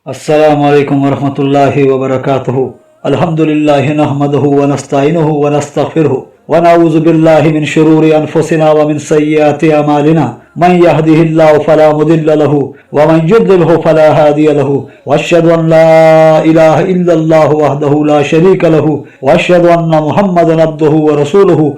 अस्सलामु अलैकुम वरहमतुल्लाहि वबरकातुहू। अल्हम्दुलिल्लाहि नहमदुहु व नस्तईनुहु व नस्तगफिरुहु व नऊज़ु बिल्लाहि मिन शुरूरि अनफुसिना व मिन सय्यिआति अमालिना। मन यहदिहिल्लाहु फला मुदिल्ल लहु व मन युद्लिलहु फला हादिय लहु व अशहदु अन ला इलाहा इल्लल्लाहु वहदहु ला शरीक लहु व अशहदु अन्न मुहम्मदन अब्दुहु व रसूलुहु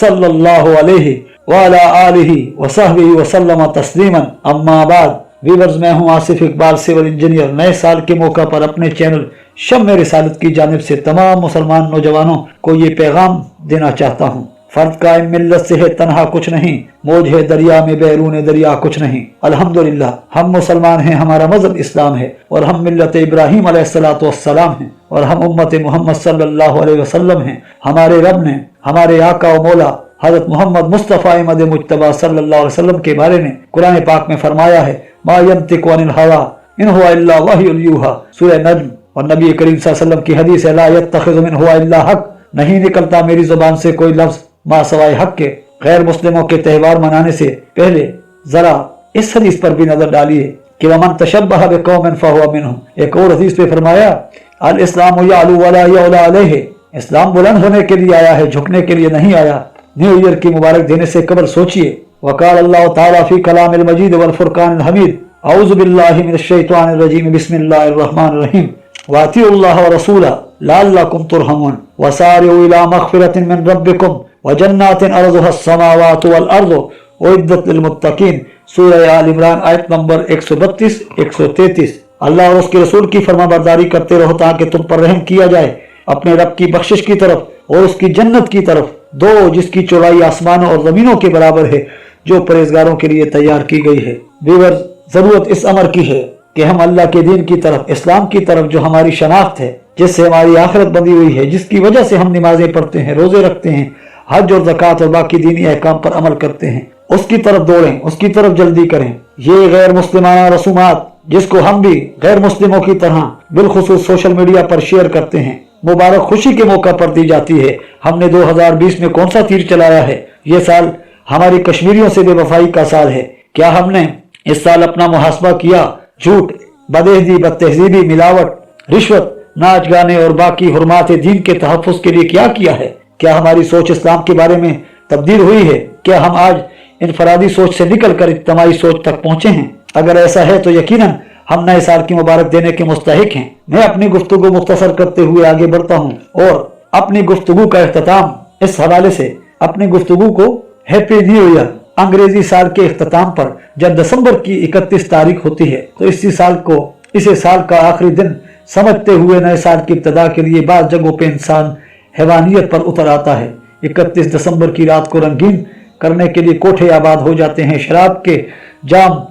सल्लल्लाहु अलैहि व अला आलिहि व सहबिहि व सल्लम तस्लीमन। अम्मा बाद। व्यूअर्स, मैं हूं आसिफ इकबाल, सिविल इंजीनियर। नए साल के मौका पर अपने चैनल शम्मे रिसालत की जानिब से तमाम मुसलमान नौजवानों को ये पैगाम देना चाहता हूं। फर्द कायम मिल्लत से है तनहा कुछ नहीं, मौज है दरिया में बैरून दरिया कुछ नहीं। अल्हम्दुलिल्लाह हम मुसलमान हैं, हमारा मजहब इस्लाम है और हम मिल्लत इब्राहीम अलैहिस्सलातु वस्सलाम हैं और हम उम्मत मोहम्मद सल्लल्लाहु अलैहि वसल्लम हैं। हमारे रब ने हमारे आका व मौला हजरत मोहम्मद मुस्तफ़ा अहमद मुज्तबा सल्लल्लाहु अलैहि वसल्लम के बारे में कुरान पाक में फरमाया है, मा यंतिकु अनिल हवा इन हुवा इल्ला वह्युन यूहा, सूरह नज्म। और नबी करीम सल्लल्लाहु अलैहि वसल्लम की हदीस है, ला यत्तखिज़ु मिन हुवा इल्ला हक, नहीं निकलता मेरी जुबान से कोई लफ्ज मा सवाए हक के। गैर मुस्लिमों के त्यौहार मनाने से पहले जरा इस हदीस पर भी नजर डालिए कि वमन तशब्बह बिकौमिन फहुवा मिनहुम। एक और हदीस पे फरमाया, अल इस्लामु यअलू वला युअला अलैहि, इस्लाम बुलंद होने के लिए आया है, झुकने के लिए नहीं आया। न्यू ईयर की मुबारक देने से कबल सोचिए। वकाल अल्लाह ताला फी कलामिल मजीद वल फुरकानिल हमीद, औज़ु बिल्लाहि मिनश शैतानिर रजीम, बिस्मिल्लाहिर रहमानिर रहीम, वातिउल्लाह व रसूला लअल्लकुम तुरहमून, वसारिउ इला मग़फ़िरतिन मिन रब्बिकुम व जन्नातिन अर्ज़ुहस समावातु वल अर्ज़ु उइद्दत लिल मुत्तक़ीन, सूरह आल इमरान आयत नंबर 132 133। अल्लाह और उसके रसूल की फरमाबरदारी करते रहो ताकि तुम पर रहम किया जाए, अपने रब की बख्शिश की तरफ और उसकी जन्नत की तरफ, दो जिसकी चौड़ाई आसमानों और जमीनों के बराबर है, जो परहेजगारों के लिए तैयार की गई है। व्यूअर्स, जरूरत इस अमर की है कि हम अल्लाह के दीन की तरफ, इस्लाम की तरफ, जो हमारी शनाख्त है, जिससे हमारी आखिरत बंधी हुई है, जिसकी वजह से हम नमाजें पढ़ते हैं, रोजे रखते हैं, हज और ज़कात और बाकी दीनी अहकाम पर अमल करते हैं, उसकी तरफ दौड़ें, उसकी तरफ जल्दी करें। ये गैर मुस्लिमाना रसूमात जिसको हम भी गैर मुस्लिमों की तरह बिलखुसूस सोशल मीडिया पर शेयर करते हैं, मुबारक खुशी के मौका पर दी जाती है। हमने 2020 में कौन सा तीर चलाया है? ये साल हमारी कश्मीरियों से बेवफाई का साल है। क्या हमने इस साल अपना मुहासबा किया? झूठ, बदेहदी, बदतहजीबी, मिलावट, रिश्वत, नाच गाने और बाकी हुर्मात दीन के तहफ़्फ़ुज़ के लिए क्या किया है? क्या हमारी सोच इस्लाम के बारे में तब्दील हुई है? क्या हम आज इनफरादी सोच से निकल कर इज्तिमाई सोच तक पहुंचे हैं? अगर ऐसा है तो यकीनन हम नए साल की मुबारक देने के मुस्तहिक हैं। मैं अपनी गुफ्तगू मुख्तसर करते हुए आगे बढ़ता हूँ और अपनी गुफ्तगू का इख्तिताम इस हवाले से, अपनी गुफ्तगू को हैप्पी न्यू ईयर, अंग्रेजी साल के इख्तिताम पर जब दिसंबर की 31 तारीख होती है तो इसे साल का आखिरी दिन समझते हुए नए साल की इब्तिदा के लिए बाज़ जगहों पे इंसान हैवानियत पर उतर आता है। 31 दिसंबर की रात को रंगीन करने के लिए कोठे आबाद हो जाते हैं, शराब के जाम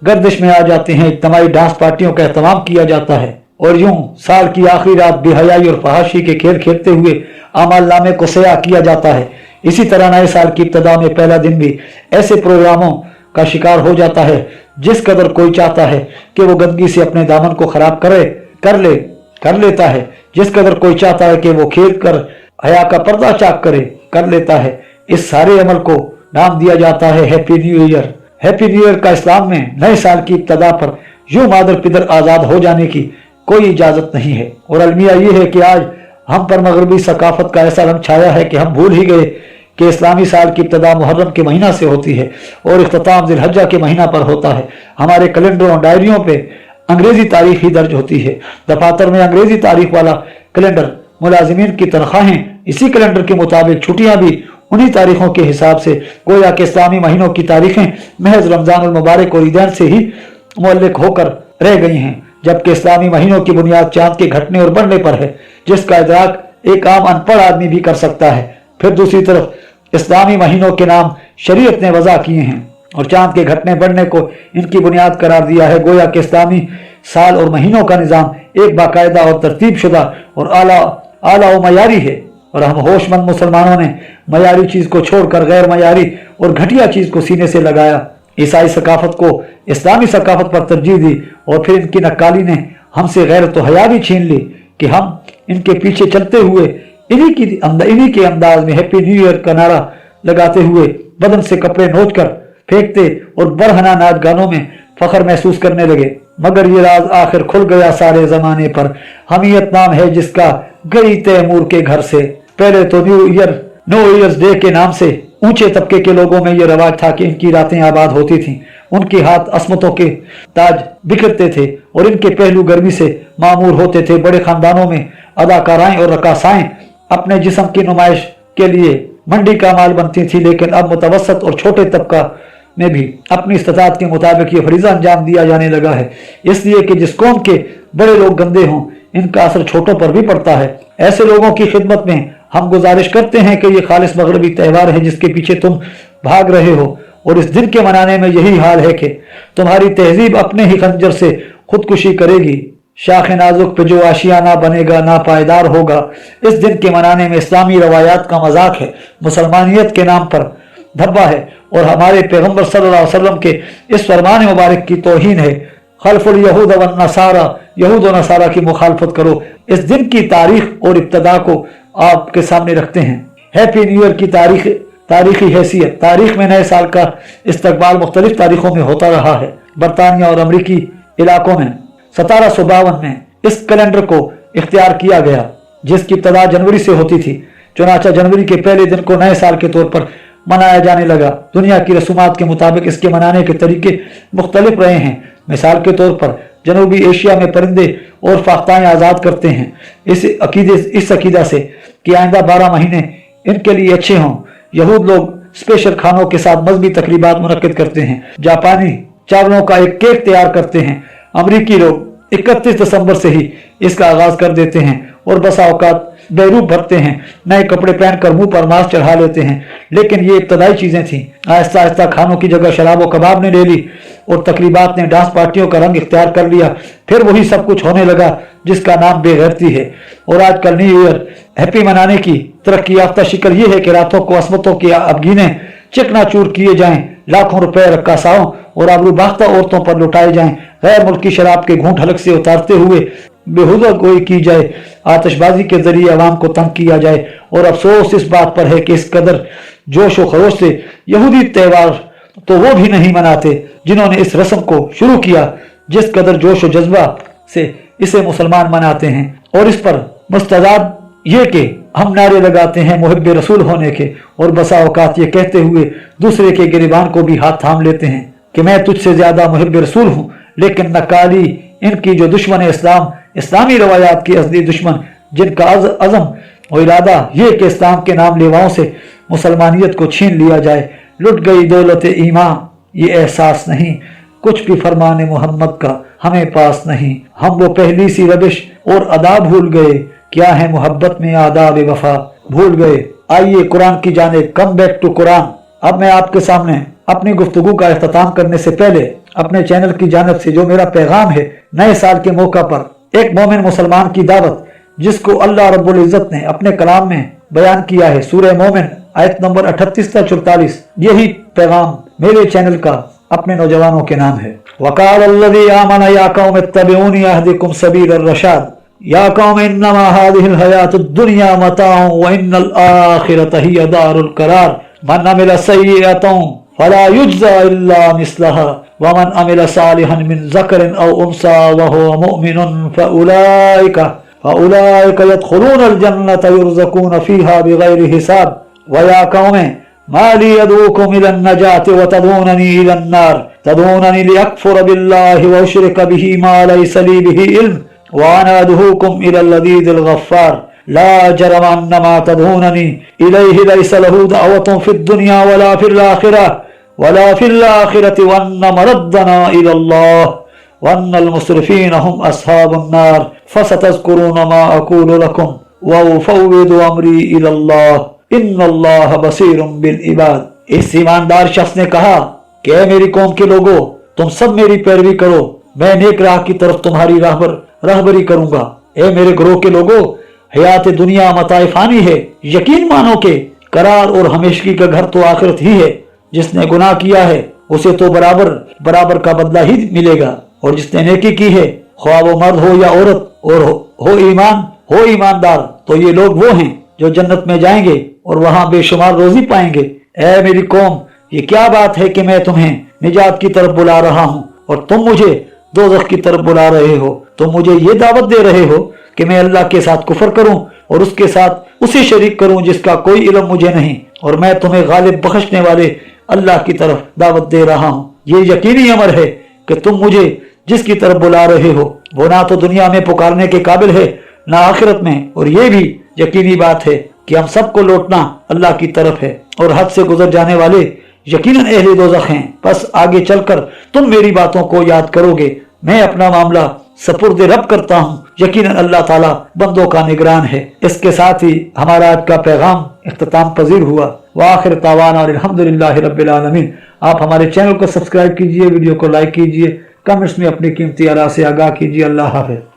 गर्दिश में आ जाते हैं, इज्तिमाई डांस पार्टियों का एहतमाम किया जाता है और यूं साल की आखिरी रात बेहयाई और फहाशी के खेल खेलते हुए अमाल नामे को सयाह किया जाता है। इसी तरह नए साल की इब्तिदा में पहला दिन भी ऐसे प्रोग्रामों का शिकार हो जाता है जिस कदर कोई चाहता है कि वो गंदगी से अपने दामन को खराब कर लेता है, जिस कदर कोई चाहता है कि वो खेल कर हया का पर्दा चाक कर लेता है। इस सारे अमल को नाम दिया जाता है happy new year. Happy new year का इस्लाम में नए साल की इब्तिदा पर यूं मादर पिदर आज़ाद हो जाने की कोई इजाज़त नहीं है। और अलमिया ये है कि आज हम पर मगरबी सकाफत का ऐसा रंग छाया है कि हम भूल ही गए कि इस्लामी साल की इब्तिदा मुहर्रम के महीना से होती है और इख्तिताम ज़िलहज्जा के महीना पर होता है। हमारे कैलेंडरों डायरियों पे अंग्रेजी तारीख ही दर्ज होती है। दफातर में अंग्रेजी तारीख वाला कैलेंडर, मुलाजिमीन की तनख्वाहें इसी कैलेंडर के मुताबिक, छुट्टियां भी उन्हीं तारीखों के हिसाब से, गोया के इस्लामी महीनों की तारीखें महज रमजान मुबारक और ईदैन से ही मुअल्लिक होकर रह गई हैं, जबकि इस्लामी महीनों की बुनियाद चांद के घटने और बढ़ने पर है, जिसका इदराक एक आम अनपढ़ आदमी भी कर सकता है। फिर दूसरी तरफ इस्लामी महीनों के नाम शरीयत ने वज़ा किए हैं और चांद के घटने बढ़ने को इनकी बुनियाद करार दिया है। गोया के इस्लामी साल और महीनों का निज़ाम एक बाकायदा और तरतीब शुदा और आला व मयारी है और हम होशमंद मुसलमानों ने मयारी चीज़ को छोड़कर गैर मयारी और घटिया चीज़ को सीने से लगाया। ईसाई सकाफत को इस्लामी सकाफत पर तरजीह दी और फिर इनकी नक्काली ने हमसे गैरत व हया भी छीन ली कि हम इनके पीछे चलते हुए इन्हीं के अंदाज में हैप्पी न्यू ईयर का नारा लगाते हुए बदन से कपड़े नोच कर फेंकते और बरहना नाच गानों में फख्र महसूस करने लगे। मगर ये राज आखिर खुल गया सारे जमाने पर। हमीयत नाम है जिसका गई तैमूर के घर से। पहले तो न्यू ईयर्स डे के नाम से ऊंचे तबके के लोगों में ये रवाज था कि इनकी रातें आबाद होती थीं, उनके हाथ असमतों के ताज बिखरते थे और इनके पहलू गर्मी से मामूर होते थे। बड़े खानदानों में अदाकाराएं और रकासाएं अपने जिस्म की नुमाइश के लिए मंडी का माल बनती थी, लेकिन अब मुतवसत और छोटे तबका में भी अपनी इस्तात के मुताबिक ये फरीजा अंजाम दिया जाने लगा है, इसलिए कि जिस कौम के बड़े लोग गंदे हों इनका असर छोटों पर भी पड़ता है। ऐसे लोगों की खिदमत में हम गुजारिश करते हैं कि ये खालिस मगरबी त्यौहार है जिसके पीछे तुम भाग रहे हो, और इस दिन के मनाने में यही हाल है कि तुम्हारी तहजीब अपने ही खंजर से खुदकुशी करेगी। शाख नाजुक पे जो आशियाना बनेगा ना पायदार होगा। इस दिन के मनाने में इस्लामी रवायात का मजाक है, मुसलमानियत के नाम पर धब्बा है और हमारे पैगम्बर सल्लल्लाहु अलैहि वसल्लम के इस फरमान मुबारक की तौहीन है। खल्फुल यहूद व नसारा, यहूद व नसारा की मुखालफत करो। इस दिन की तारीख और इब्तदा को आपके सामने रखते हैं। हैप्पी न्यू ईयर की तारीखी हैसियत। तारीख में नए साल का इस्तकबाल मुख्तलिफ तारीखों में होता रहा है। बरतानिया और अमरीकी इलाकों में 1752 में इस कैलेंडर को इख्तियार किया गया, जिसकी इब्तदा जनवरी से होती थी। चुनाचा जनवरी के पहले दिन को नए साल के तौर पर मनाया जाने लगा। दुनिया की रसूमात के मुताबिक इसके मनाने के तरीके मुख्तलिफ रहे हैं। मिसाल के तौर पर जनूबी एशिया में परिंदे और फाख्ताएं आज़ाद करते हैं इस अकीदा से कि आइंदा 12 महीने इनके लिए अच्छे हों। यहूद लोग स्पेशल खानों के साथ मजहबी तकरीबात मुनक्किद करते हैं। जापानी चावलों का एक केक तैयार करते हैं। अमरीकी लोग 31 दिसंबर से ही इसका आगाज कर देते हैं और बसा औकात बेरूप भरते हैं, नए कपड़े पहनकर मुंह पर मास्क चढ़ा लेते हैं। लेकिन ये इब्तदाई चीजें थीं। आहिस्ता आहिस्ता खानों की जगह शराब व कबाब ने ले ली और तकरीबात ने डांस पार्टियों का रंग इख्तियार कर लिया। फिर वही सब कुछ होने लगा जिसका नाम बेगैरती है। और आजकल न्यू ईयर हैप्पी मनाने की तरक्की याफ्ता शिकल ये है कि रातों को असमतों की अबगीने चकनाचूर किए जाएं, लाखों रुपए रक्कासाओं और आबरू बाख्ता औरतों पर लुटाए जाएं, गैर मुल्की शराब के घूंट हलक से उतारते हुए बेहुदा गोई की जाए, आतिशबाजी के जरिए अवाम को तंग किया जाए। और अफसोस इस बात पर है कि इस कदर जोश व खरोश से यहूदी त्यौहार तो वो भी नहीं मनाते जिन्होंने इस रस्म को शुरू किया, जिस कदर जोश व जज्बा से इसे मुसलमान मनाते हैं। और इस पर मुस्तजाद ये कि हम नारे लगाते हैं मुहिब्बे रसूल होने के, और बसा औकात ये कहते हुए दूसरे के गिरबान को भी हाथ थाम लेते हैं कि मैं तुझसे ज्यादा मुहिब्बे रसूल हूँ। लेकिन नकाली इनकी जो दुश्मन इस्लाम, इस्लामी रवायात के असली दुश्मन, जिनका अज़म और इरादा ये कि इस्लाम के नाम लेवाओं से मुसलमानियत को छीन लिया जाए। लुट गई दौलत ईमान, ये एहसास नहीं, कुछ भी फरमान मोहम्मद का हमें पास नहीं। हम वो पहली सी रविश और अदा भूल गए, क्या है मोहब्बत में आदाब वफा भूल गए। आइए कुरान की जानिब, कम बैक टू कुरान। अब मैं आपके सामने अपनी गुफ्तगू का इख्तिताम करने से पहले अपने चैनल की जानिब से जो मेरा पैगाम है नए साल के मौका पर एक मोमिन मुसलमान की दावत, जिसको अल्लाह रब्बुल इज्जत ने अपने कलाम में बयान किया है, सूरह मोमिन आयत नंबर 38 से 44। यही पैगाम मेरे चैनल का अपने नौजवानों के नाम है। वकाल अल्लज़ी आमना या कौम इत्तबिऊनी अहदिकुम सबीलर रशाद या कौम इन्नमा हादिहिल हयातुद दुनिया मताउन व इन्नल आखिरत हिय दारुल करार मन अमिल सय्यअतन फला युज्जा इल्ला मिस्लहा व मन अमिल सालिहन मिन ज़करिन औ उन्सा व हुव मुमिनुन फउलाइका यदखुलूनल जन्नत युरज़क़ून फ़ीहा बिग़ैरि हिसाब व या कौम माली यदऊकुम इलन नजात व तदऊननी इलन नार तदऊननी लिअकफुर बिल्लाहि व उश्रिक बिही मा लैस ली बिही इल्म व अना अदऊकुम इलल अज़ीज़िल गफ़्फ़ार ला जरम अन्नमा तदऊननी इलैहि लैस लहू दअवतुन फ़िद दुनिया वला फ़िल आखिरति वअन्न मरद्दना इलल्लाह वअन्नल मुस्रिफ़ीन हुम अस्हाबुन नार फसतज़कुरून मा अक़ूलु लकुम व उफ़व्विदु अम्री इलल्लाह इन्नल्लाह बसीरुम बिल इबाद। इस ईमानदार शख्स ने कहा कि ऐ मेरी कौम के लोगों, तुम सब मेरी पैरवी करो, मैं नेक राह की तरफ तुम्हारी राहबरी करूंगा। ऐ मेरे ग्रोह के लोगों, हयात दुनिया मताए फानी है, यकीन मानो के करार और हमेशगी का घर तो आखिरत ही है। जिसने गुनाह किया है उसे तो बराबर का बदला ही मिलेगा, और जिसने नेकी की है, ख्वाह वो मर्द हो या औरत और हो ईमानदार, तो ये लोग वो हैं जो जन्नत में जाएंगे और वहां बेशुमार रोजी पाएंगे। ऐ मेरी कौम, ये क्या बात है कि मैं तुम्हें निजात की तरफ बुला रहा हूँ और तुम मुझे दोज़ख की तरफ बुला रहे हो, तुम मुझे ये दावत दे रहे हो कि मैं अल्लाह के साथ कुफर करूं और उसके साथ उसे शरीक करूं जिसका कोई इल्म मुझे नहीं, और मैं तुम्हें गालिब बख्शने वाले अल्लाह की तरफ दावत दे रहा हूं। ये यकीनी अमर है कि तुम मुझे जिसकी तरफ बुला रहे हो वो ना तो दुनिया में पुकारने के काबिल है ना आखिरत में, और ये भी यकीनी बात है कि हम सबको लौटना अल्लाह की तरफ है और हद से गुजर जाने वाले यकीनन अहले दोज़ख हैं। बस आगे चलकर तुम मेरी बातों को याद करोगे। मैं अपना मामला सपुर्द रब करता हूँ, यकीनन अल्लाह ताला बंदों का निगरान है। इसके साथ ही हमारा आज का पैगाम इख्तिताम पजीर हुआ। वाखिर तावाना अल्हम्दुलिल्लाहि रब्बिल आलमीन। आप हमारे चैनल को सब्सक्राइब कीजिए, वीडियो को लाइक कीजिए, कमेंट्स में अपनी कीमती आरा से आगाह कीजिए। अल्लाह हाफ़िज़।